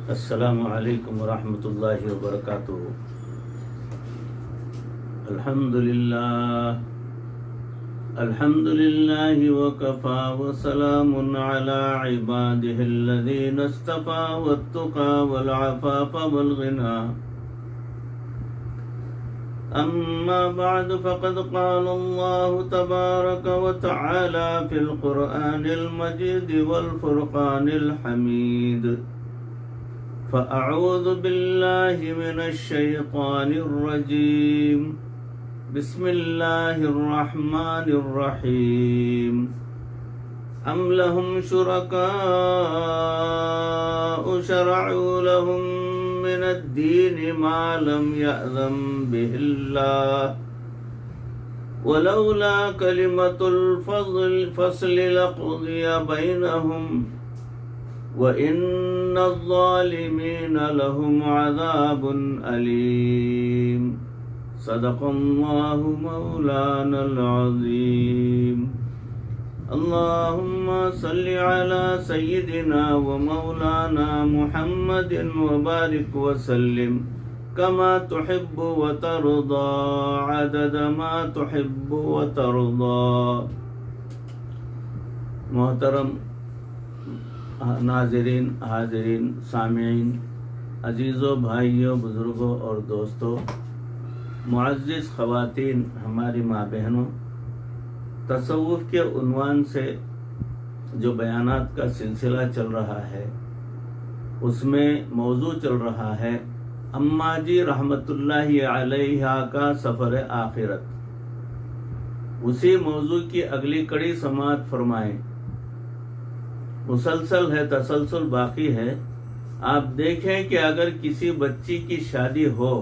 السلام علیکم ورحمۃ اللہ وبرکاتہ۔ الحمد للہ وکفا وسلام علی عبادہ الذین اصطفى والتقى والعفاف والغنى اما بعد فقد قال اللہ تبارک وتعالی فی القرآن المجید والفرقان الحمید فأعوذ بالله من الشيطان الرجيم بسم الله الرحمن الرحيم أم لهم شركاء شرعوا لهم من الدين ما لم يأذن به الله ولولا كلمة الفصل لقضي بينهم وَإِنَّ الظَّالِمِينَ لَهُمْ عَذَابٌ أَلِيمٌ صدق اللہ مولانا العظیم۔ اللہم صل علی سیدنا و مولانا محمد وبارک وسلم کما تحب وترضى عدد ما تحب وترضى۔ محترم ناظرین، حاضرین، سامعین، عزیزوں، بھائیوں، بزرگوں اور دوستوں، معزز خواتین، ہماری ماں بہنوں، تصوف کے عنوان سے جو بیانات کا سلسلہ چل رہا ہے اس میں موضوع چل رہا ہے اماں جی رحمت اللہ علیہ کا سفر آخرت۔ اسی موضوع کی اگلی کڑی سماعت فرمائیں۔ مسلسل ہے، تسلسل باقی ہے۔ آپ دیکھیں کہ اگر کسی بچی کی شادی ہو،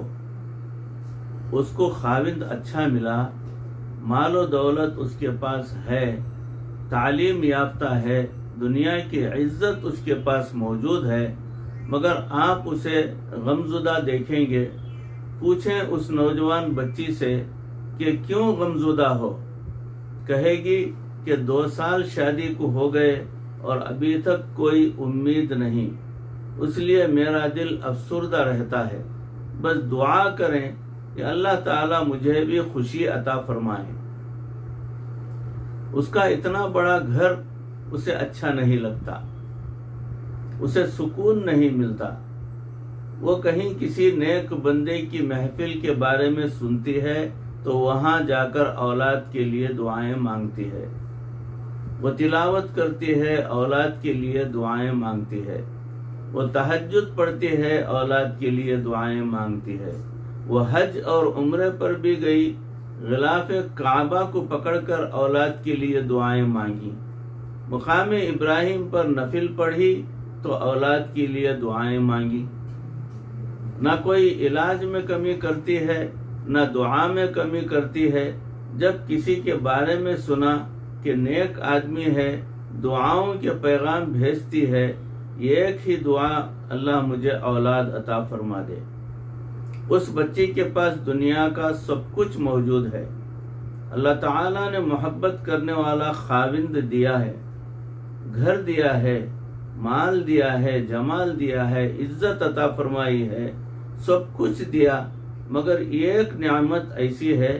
اس کو خاوند اچھا ملا، مال و دولت اس کے پاس ہے، تعلیم یافتہ ہے، دنیا کی عزت اس کے پاس موجود ہے، مگر آپ اسے غمزدہ دیکھیں گے۔ پوچھیں اس نوجوان بچی سے کہ کیوں غمزدہ ہو؟ کہے گی کہ 2 سال شادی کو ہو گئے اور ابھی تک کوئی امید نہیں، اس لیے میرا دل افسردہ رہتا ہے۔ بس دعا کریں کہ اللہ تعالیٰ مجھے بھی خوشی عطا فرمائے۔ اس کا اتنا بڑا گھر اسے اچھا نہیں لگتا، اسے سکون نہیں ملتا۔ وہ کہیں کسی نیک بندے کی محفل کے بارے میں سنتی ہے تو وہاں جا کر اولاد کے لیے دعائیں مانگتی ہے۔ وہ تلاوت کرتی ہے، اولاد کے لیے دعائیں مانگتی ہے۔ وہ تہجد پڑھتی ہے، اولاد کے لیے دعائیں مانگتی ہے۔ وہ حج اور عمرے پر بھی گئی، غلاف کعبہ کو پکڑ کر اولاد کے لیے دعائیں مانگی۔ مقام ابراہیم پر نفل پڑھی تو اولاد کے لیے دعائیں مانگی۔ نہ کوئی علاج میں کمی کرتی ہے، نہ دعا میں کمی کرتی ہے۔ جب کسی کے بارے میں سنا کہ نیک آدمی ہے، دعاؤں کے پیغام بھیجتی ہے، ایک ہی دعا، اللہ مجھے اولاد عطا فرما دے۔ اس بچی کے پاس دنیا کا سب کچھ موجود ہے۔ اللہ تعالیٰ نے محبت کرنے والا خاوند دیا ہے، گھر دیا ہے، مال دیا ہے، جمال دیا ہے، عزت عطا فرمائی ہے، سب کچھ دیا، مگر ایک نعمت ایسی ہے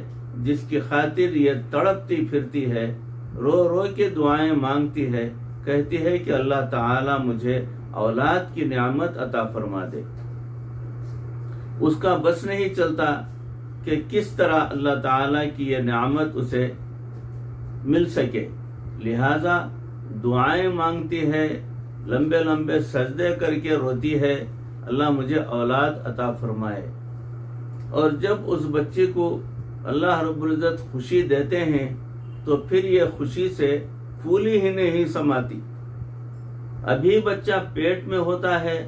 جس کی خاطر یہ تڑپتی پھرتی ہے، رو رو کے دعائیں مانگتی ہے، کہتی ہے کہ اللہ تعالیٰ مجھے اولاد کی نعمت عطا فرما دے۔ اس کا بس نہیں چلتا کہ کس طرح اللہ تعالیٰ کی یہ نعمت اسے مل سکے، لہذا دعائیں مانگتی ہے، لمبے لمبے سجدے کر کے روتی ہے، اللہ مجھے اولاد عطا فرمائے۔ اور جب اس بچے کو اللہ رب العزت خوشی دیتے ہیں تو پھر یہ خوشی سے پھولی ہی نہیں سماتی۔ ابھی بچہ پیٹ میں ہوتا ہے،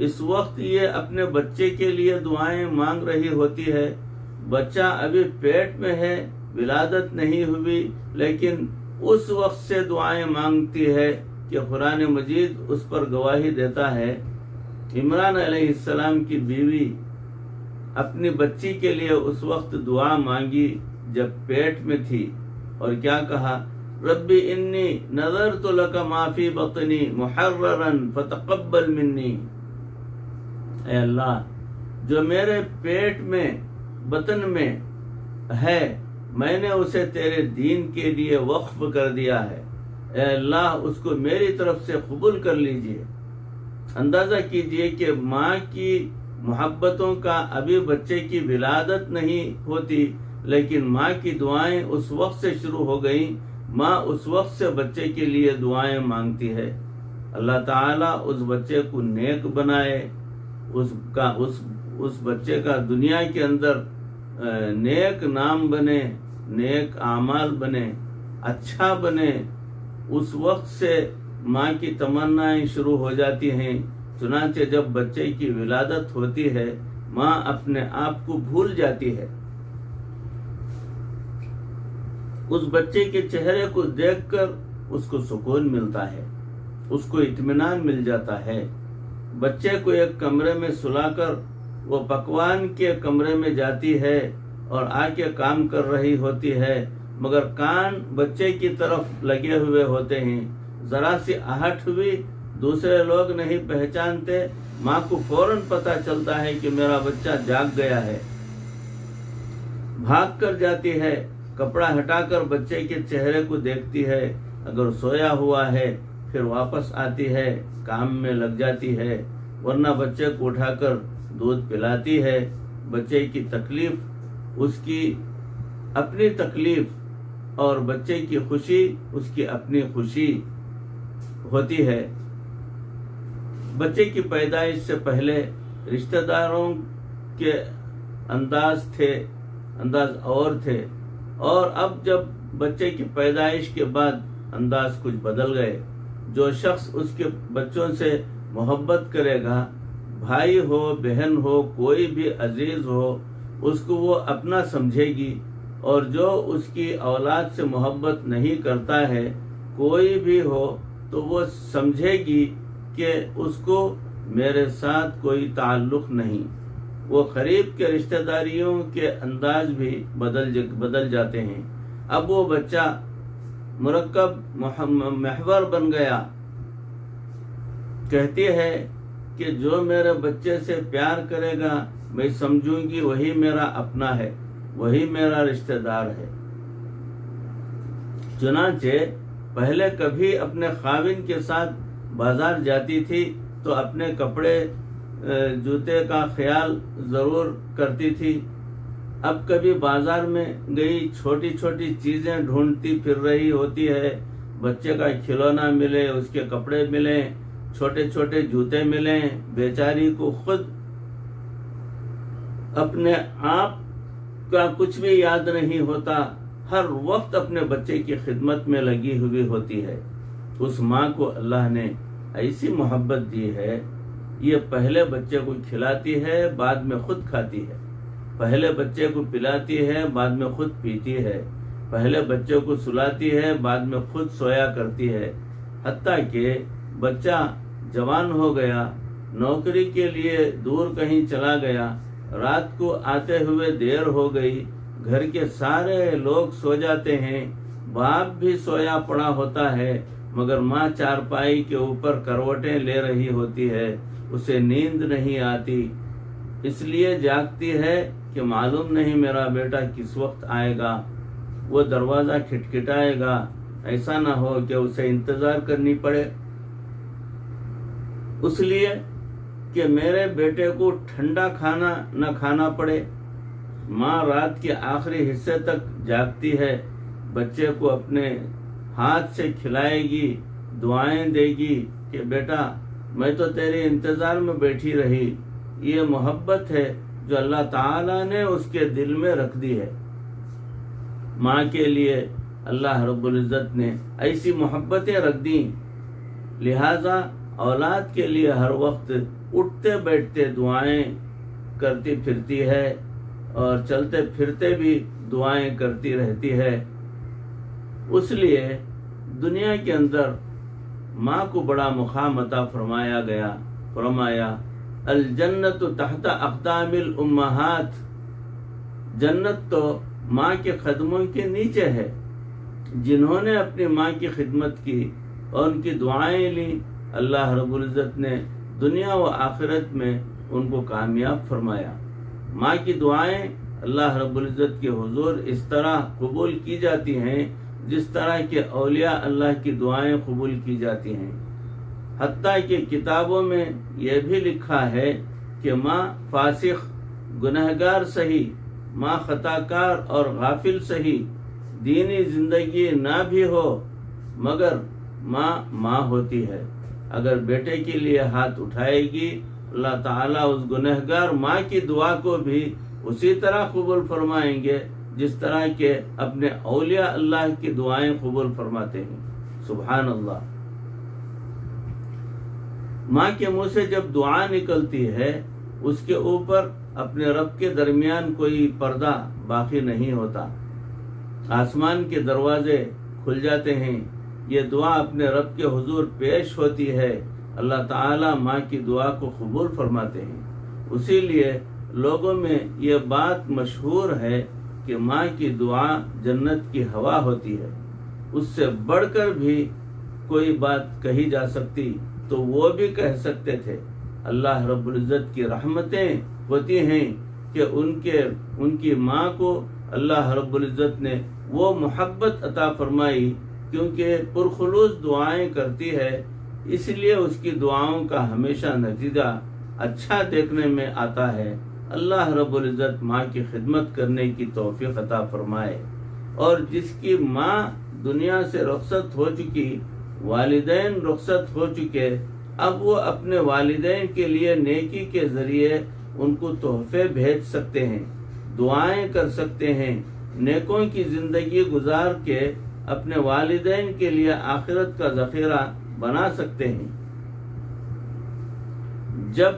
اس وقت یہ اپنے بچے کے لیے دعائیں مانگ رہی ہوتی ہے۔ بچہ ابھی پیٹ میں ہے، ولادت نہیں ہوئی، لیکن اس وقت سے دعائیں مانگتی ہے کہ قرآن مجید اس پر گواہی دیتا ہے۔ عمران علیہ السلام کی بیوی اپنی بچی کے لیے اس وقت دعا مانگی جب پیٹ میں تھی، اور کیا کہا؟ ربی انی نذرت لک ما فی بطنی محررا فتقبل منی۔ اے اللہ جو میرے پیٹ میں بطن میں ہے میں نے اسے تیرے دین کے لیے وقف کر دیا ہے، اے اللہ اس کو میری طرف سے قبول کر لیجئے۔ اندازہ کیجئے کہ ماں کی محبتوں کا ابھی بچے کی ولادت نہیں ہوتی، لیکن ماں کی دعائیں اس وقت سے شروع ہو گئیں۔ ماں اس وقت سے بچے کے لیے دعائیں مانگتی ہے۔ اللہ تعالیٰ اس بچے کو نیک بنائے، اس بچے کا دنیا کے اندر نیک نام بنے، نیک اعمال بنے، اچھا بنے۔ اس وقت سے ماں کی تمنائیں شروع ہو جاتی ہیں۔ چنانچہ جب بچے کی ولادت ہوتی ہے ماں اپنے آپ کو بھول جاتی ہے۔ اس بچے کے چہرے کو دیکھ کر اس کو سکون ملتا ہے، اس کو اطمینان مل جاتا ہے۔ بچے کو ایک کمرے میں سلا کر وہ پکوان کے کمرے میں جاتی ہے اور آ کے کام کر رہی ہوتی ہے، مگر کان بچے کی طرف لگے ہوئے ہوتے ہیں۔ ذرا سی آہٹ ہوئی، دوسرے لوگ نہیں پہچانتے، ماں کو فوراً پتہ چلتا ہے کہ میرا بچہ جاگ گیا ہے۔ بھاگ کر جاتی ہے، کپڑا ہٹا کر بچے کے چہرے کو دیکھتی ہے، اگر سویا ہوا ہے پھر واپس آتی ہے، کام میں لگ جاتی ہے، ورنہ بچے کو اٹھا کر دودھ پلاتی ہے۔ بچے کی تکلیف اس کی اپنی تکلیف اور بچے کی خوشی اس کی اپنی خوشی ہوتی ہے۔ بچے کی پیدائش سے پہلے رشتہ داروں کے انداز اور تھے، اور اب جب بچے کی پیدائش کے بعد انداز کچھ بدل گئے۔ جو شخص اس کے بچوں سے محبت کرے گا، بھائی ہو بہن ہو کوئی بھی عزیز ہو، اس کو وہ اپنا سمجھے گی، اور جو اس کی اولاد سے محبت نہیں کرتا ہے کوئی بھی ہو تو وہ سمجھے گی کہ اس کو میرے ساتھ کوئی تعلق نہیں۔ وہ قریب کے رشتہ داریوں کے انداز بھی بدل جاتے ہیں۔ اب وہ بچہ مرکب محور بن گیا۔ کہتی ہے کہ جو میرے بچے سے پیار کرے گا میں سمجھوں گی وہی میرا اپنا ہے، وہی میرا رشتہ دار ہے۔ چنانچہ پہلے کبھی اپنے خاوند کے ساتھ بازار جاتی تھی تو اپنے کپڑے جوتے کا خیال ضرور کرتی تھی۔ اب کبھی بازار میں گئی، چھوٹی چھوٹی چیزیں ڈھونڈتی پھر رہی ہوتی ہے، بچے کا کھلونا ملے، اس کے کپڑے ملیں، چھوٹے چھوٹے جوتے ملیں۔ بیچاری کو خود اپنے آپ کا کچھ بھی یاد نہیں ہوتا، ہر وقت اپنے بچے کی خدمت میں لگی ہوئی ہوتی ہے۔ اس ماں کو اللہ نے ایسی محبت دی ہے، یہ پہلے بچے کو کھلاتی ہے بعد میں خود کھاتی ہے، پہلے بچے کو پلاتی ہے بعد میں خود پیتی ہے، پہلے بچے کو سلاتی ہے بعد میں خود سویا کرتی ہے۔ حتیٰ کہ بچہ جوان ہو گیا، نوکری کے لیے دور کہیں چلا گیا، رات کو آتے ہوئے دیر ہو گئی، گھر کے سارے لوگ سو جاتے ہیں، باپ بھی سویا پڑا ہوتا ہے، مگر ماں چارپائی کے اوپر کروٹیں لے رہی ہوتی ہے، اسے نیند نہیں آتی، اس لیے جاگتی ہے کہ معلوم نہیں میرا بیٹا کس وقت آئے گا، وہ دروازہ کھٹکھٹائے گا، ایسا نہ ہو کہ اسے انتظار کرنی پڑے، اس لیے کہ میرے بیٹے کو ٹھنڈا کھانا نہ کھانا پڑے۔ ماں رات کے آخری حصے تک جاگتی ہے، بچے کو اپنے ہاتھ سے کھلائے گی، دعائیں دے گی کہ بیٹا میں تو تیرے انتظار میں بیٹھی رہی۔ یہ محبت ہے جو اللہ تعالیٰ نے اس کے دل میں رکھ دی ہے۔ ماں کے لیے اللہ رب العزت نے ایسی محبتیں رکھ دیں، لہذا اولاد کے لیے ہر وقت اٹھتے بیٹھتے دعائیں کرتی پھرتی ہے اور چلتے پھرتے بھی دعائیں کرتی رہتی ہے۔ اس لیے دنیا کے اندر ماں کو بڑا مقام عطا فرمایا الجنت تحت اقدام الامہات، جنت تو ماں کے قدموں کے نیچے ہے۔ جنہوں نے اپنی ماں کی خدمت کی اور ان کی دعائیں لی، اللہ رب العزت نے دنیا و آخرت میں ان کو کامیاب فرمایا۔ ماں کی دعائیں اللہ رب العزت کے حضور اس طرح قبول کی جاتی ہیں جس طرح کہ اولیاء اللہ کی دعائیں قبول کی جاتی ہیں۔ حتیٰ کہ کتابوں میں یہ بھی لکھا ہے کہ ماں فاسق، گنہگار صحیح، ماں خطا کار اور غافل صحیح، دینی زندگی نہ بھی ہو مگر ماں ہوتی ہے۔ اگر بیٹے کے لیے ہاتھ اٹھائے گی اللہ تعالیٰ اس گنہگار ماں کی دعا کو بھی اسی طرح قبول فرمائیں گے جس طرح کہ اپنے اولیاء اللہ کی دعائیں قبول فرماتے ہیں۔ سبحان اللہ۔ ماں کے منہ سے جب دعا نکلتی ہے اس کے اوپر اپنے رب کے درمیان کوئی پردہ باقی نہیں ہوتا، آسمان کے دروازے کھل جاتے ہیں، یہ دعا اپنے رب کے حضور پیش ہوتی ہے، اللہ تعالیٰ ماں کی دعا کو قبول فرماتے ہیں۔ اسی لیے لوگوں میں یہ بات مشہور ہے کہ ماں کی دعا جنت کی ہوا ہوتی ہے، اس سے بڑھ کر بھی کوئی بات کہی جا سکتی تو وہ بھی کہہ سکتے تھے۔ اللہ رب العزت کی رحمتیں ہوتی ہیں کہ ان کی ماں کو اللہ رب العزت نے وہ محبت عطا فرمائی کیونکہ پرخلوص دعائیں کرتی ہے، اس لیے اس کی دعاؤں کا ہمیشہ نتیجہ اچھا دیکھنے میں آتا ہے۔ اللہ رب العزت ماں کی خدمت کرنے کی توفیق عطا فرمائے، اور جس کی ماں دنیا سے رخصت ہو چکی، والدین رخصت ہو چکے، اب وہ اپنے والدین کے لیے نیکی کے ذریعے ان کو تحفے بھیج سکتے ہیں، دعائیں کر سکتے ہیں، نیکوں کی زندگی گزار کے اپنے والدین کے لیے آخرت کا ذخیرہ بنا سکتے ہیں۔ جب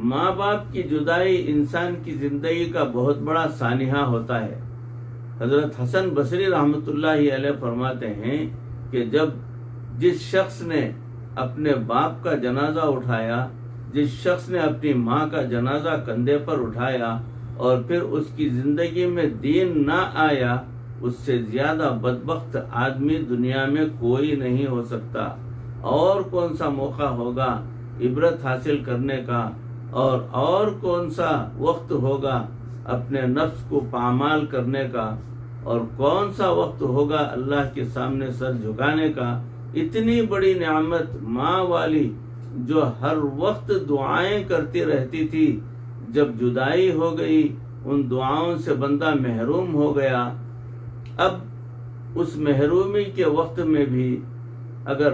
ماں باپ کی جدائی انسان کی زندگی کا بہت بڑا سانحہ ہوتا ہے، حضرت حسن بصری رحمۃ اللہ علیہ فرماتے ہیں کہ جس شخص نے اپنے باپ کا جنازہ اٹھایا، جس شخص نے اپنی ماں کا جنازہ کندھے پر اٹھایا اور پھر اس کی زندگی میں دین نہ آیا، اس سے زیادہ بدبخت آدمی دنیا میں کوئی نہیں ہو سکتا۔ اور کون سا موقع ہوگا عبرت حاصل کرنے کا، اور کون سا وقت ہوگا اپنے نفس کو پامال کرنے کا، اور کون سا وقت ہوگا اللہ کے سامنے سر جھکانے کا۔ اتنی بڑی نعمت ماں والی جو ہر وقت دعائیں کرتی رہتی تھی، جب جدائی ہو گئی ان دعاؤں سے بندہ محروم ہو گیا۔ اب اس محرومی کے وقت میں بھی اگر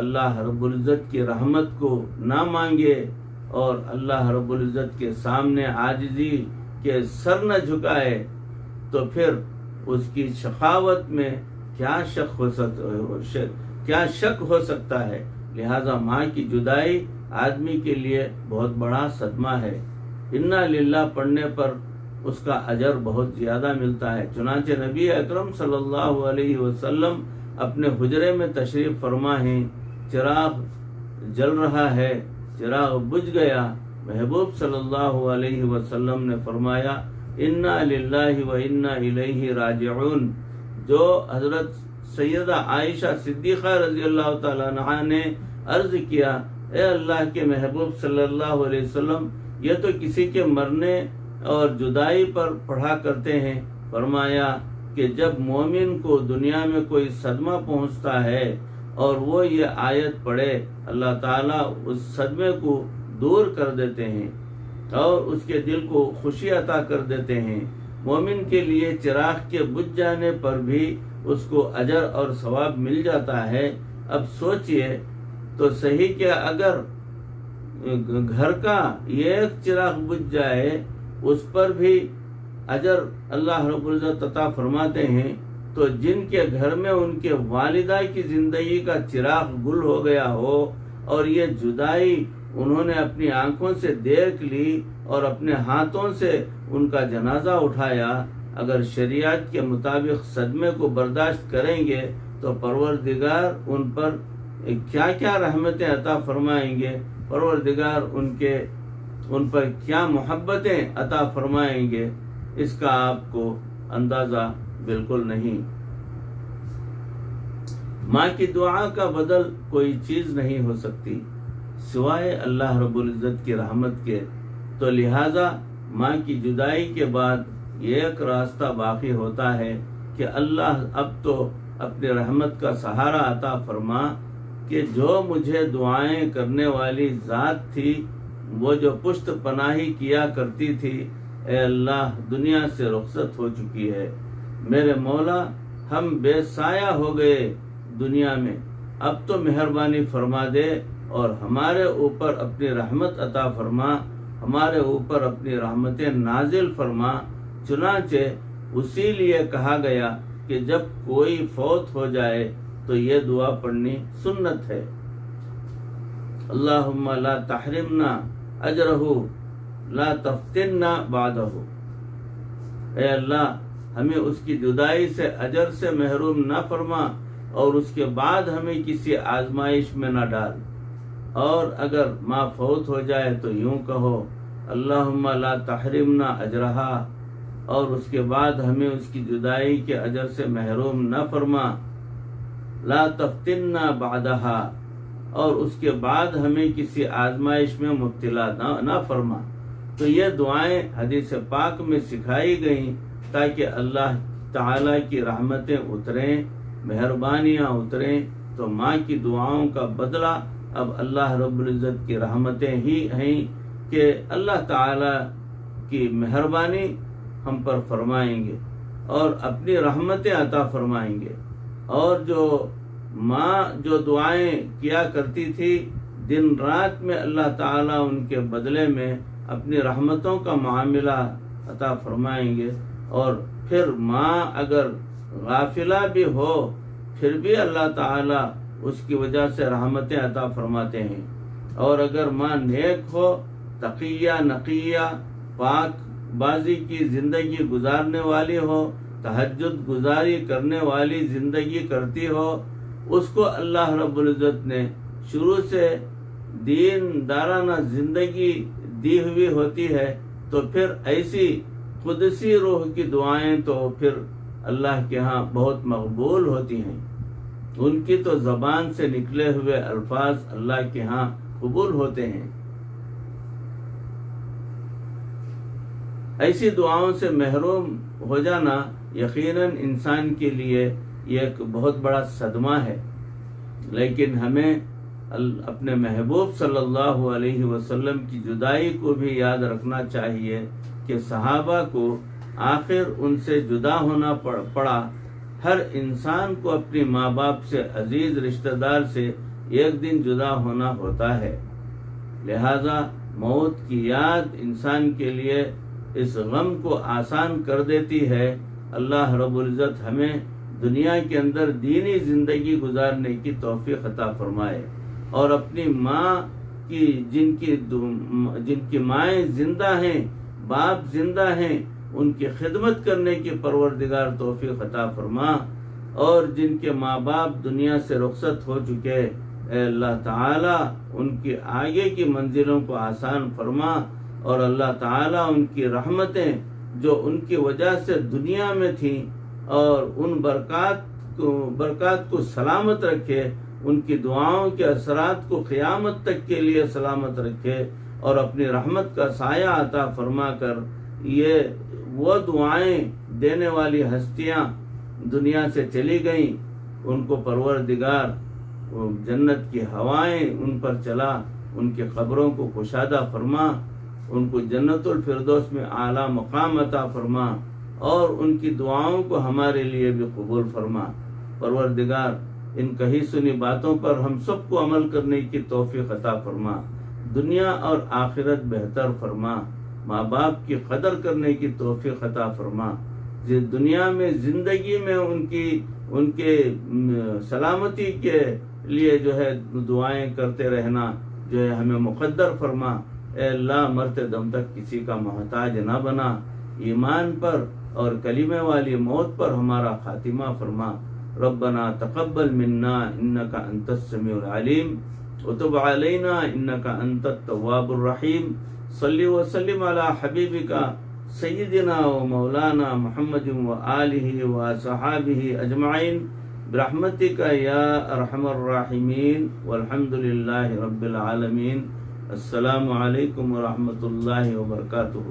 اللہ رب العزت کی رحمت کو نہ مانگے اور اللہ رب العزت کے سامنے عاجزی کے سر نہ جھکائے تو پھر اس کی شقاوت میں کیا شک ہو سکتا ہے۔ لہذا ماں کی جدائی آدمی کے لیے بہت بڑا صدمہ ہے۔ انا للہ پڑھنے پر اس کا اجر بہت زیادہ ملتا ہے۔ چنانچہ نبی اکرم صلی اللہ علیہ وسلم اپنے حجرے میں تشریف فرما ہیں، چراغ جل رہا ہے، چراغ بجھ گیا، محبوب صلی اللہ علیہ وسلم نے فرمایا انا للہ و انا الیہ راجعون۔ جو حضرت سیدہ عائشہ صدیقہ رضی اللہ تعالیٰ عنہا نے عرض کیا، اے اللہ کے محبوب صلی اللہ علیہ وسلم، یہ تو کسی کے مرنے اور جدائی پر پڑھا کرتے ہیں۔ فرمایا کہ جب مومن کو دنیا میں کوئی صدمہ پہنچتا ہے اور وہ یہ آیت پڑھے، اللہ تعالیٰ اس صدمے کو دور کر دیتے ہیں اور اس کے دل کو خوشی عطا کر دیتے ہیں۔ مومن کے لیے چراغ کے بجھ جانے پر بھی اس کو اجر اور ثواب مل جاتا ہے۔ اب سوچئے تو صحیح کہ اگر گھر کا ایک چراغ بجھ جائے اس پر بھی اجر اللہ رب العزت عطا فرماتے ہیں، تو جن کے گھر میں ان کے والدہ کی زندگی کا چراغ گل ہو گیا ہو اور یہ جدائی انہوں نے اپنی آنکھوں سے دیکھ لی اور اپنے ہاتھوں سے ان کا جنازہ اٹھایا، اگر شریعت کے مطابق صدمے کو برداشت کریں گے تو پروردگار ان پر کیا کیا رحمتیں عطا فرمائیں گے، پروردگار ان پر کیا محبتیں عطا فرمائیں گے، اس کا آپ کو اندازہ بالکل نہیں۔ ماں کی دعا کا بدل کوئی چیز نہیں ہو سکتی، سوائے اللہ رب العزت کی رحمت کے، تو لہٰذا ماں کی جدائی کے بعد ایک راستہ باقی ہوتا ہے کہ اللہ اب تو اپنی رحمت کا سہارا عطا فرما کہ جو مجھے دعائیں کرنے والی ذات تھی، وہ جو پشت پناہی کیا کرتی تھی، اے اللہ دنیا سے رخصت ہو چکی ہے۔ میرے مولا، ہم بے سایہ ہو گئے دنیا میں، اب تو مہربانی فرما دے اور ہمارے اوپر اپنی رحمت عطا فرما، ہمارے اوپر اپنی رحمتیں نازل فرما۔ چنانچہ اسی لیے کہا گیا کہ جب کوئی فوت ہو جائے تو یہ دعا پڑھنی سنت ہے۔ اللہم لا تحرمنا اجرہ لا تفتنا بعدہ، اے اللہ ہمیں اس کی جدائی سے اجر سے محروم نہ فرما اور اس کے بعد ہمیں کسی آزمائش میں نہ ڈال۔ اور اگر ماں فوت ہو جائے تو یوں کہو اللہم لا تحرمنا اجرہا، اور اس کے بعد ہمیں اس کی جدائی کے اجر سے محروم نہ فرما، لا تفتنا بعدہا، اور اس کے بعد ہمیں کسی آزمائش میں مبتلا نہ فرما۔ تو یہ دعائیں حدیث پاک میں سکھائی گئیں تاکہ اللہ تعالیٰ کی رحمتیں اتریں، مہربانیاں اتریں۔ تو ماں کی دعاؤں کا بدلہ اب اللہ رب العزت کی رحمتیں ہی ہیں کہ اللہ تعالیٰ کی مہربانی ہم پر فرمائیں گے اور اپنی رحمتیں عطا فرمائیں گے۔ اور جو ماں جو دعائیں کیا کرتی تھی دن رات میں، اللہ تعالیٰ ان کے بدلے میں اپنی رحمتوں کا معاملہ عطا فرمائیں گے۔ اور پھر ماں اگر غافلہ بھی ہو پھر بھی اللہ تعالیٰ اس کی وجہ سے رحمتیں عطا فرماتے ہیں۔ اور اگر ماں نیک ہو، تقیہ نقیہ، پاک بازی کی زندگی گزارنے والی ہو، تہجد گزاری کرنے والی زندگی کرتی ہو، اس کو اللہ رب العزت نے شروع سے دین دارانہ زندگی دی ہوئی ہوتی ہے، تو پھر ایسی قدسی روح کی دعائیں تو پھر اللہ کے ہاں بہت مقبول ہوتی ہیں، ان کی تو زبان سے نکلے ہوئے الفاظ اللہ کے ہاں قبول ہوتے ہیں۔ ایسی دعاؤں سے محروم ہو جانا یقیناً انسان کے لیے یہ ایک بہت بڑا صدمہ ہے، لیکن ہمیں اپنے محبوب صلی اللہ علیہ وسلم کی جدائی کو بھی یاد رکھنا چاہیے کہ صحابہ کو آخر ان سے جدا ہونا پڑا۔ ہر انسان کو اپنی ماں باپ سے، عزیز رشتہ دار سے ایک دن جدا ہونا ہوتا ہے، لہذا موت کی یاد انسان کے لیے اس غم کو آسان کر دیتی ہے۔ اللہ رب العزت ہمیں دنیا کے اندر دینی زندگی گزارنے کی توفیق عطا فرمائے، اور اپنی ماں کی جن کی مائیں زندہ ہیں، باپ زندہ ہیں، ان کی خدمت کرنے کی پروردگار توفیق عطا فرما، اور جن کے ماں باپ دنیا سے رخصت ہو چکے، اے اللہ تعالی ان کی آگے کی منزلوں کو آسان فرما، اور اللہ تعالیٰ ان کی رحمتیں جو ان کی وجہ سے دنیا میں تھیں اور ان برکات کو سلامت رکھے، ان کی دعاؤں کے اثرات کو قیامت تک کے لیے سلامت رکھے، اور اپنی رحمت کا سایہ عطا فرما کر یہ وہ دعائیں دینے والی ہستیاں دنیا سے چلی گئیں، ان کو پروردگار جنت کی ہوائیں ان پر چلا، ان کی قبروں کو کشادہ فرما، ان کو جنت الفردوس میں اعلیٰ مقام عطا فرما، اور ان کی دعاؤں کو ہمارے لیے بھی قبول فرما۔ پروردگار ان کہی سنی باتوں پر ہم سب کو عمل کرنے کی توفیق عطا فرما، دنیا اور آخرت بہتر فرما، ماں باپ کی قدر کرنے کی توفیق عطا فرما، دنیا میں زندگی میں ان کے سلامتی کے لیے جو ہے دعائیں کرتے رہنا جو ہے ہمیں مقدر فرما۔ اے اللہ مرتے دم تک کسی کا محتاج نہ بنا، ایمان پر اور کلمے والی موت پر ہمارا خاتمہ فرما۔ ربنا تقبل منا انک انت السمیع العلیم وتب علینا انک انت التواب الرحیم۔ صلی وسلم علی حبیبک سیدنا و مولانا محمد و آلہ و صحابہ اجمعین برحمتک یا ارحم الراحمین والحمد للہ رب العالمین۔ السلام علیکم ورحمۃ اللہ وبرکاتہ۔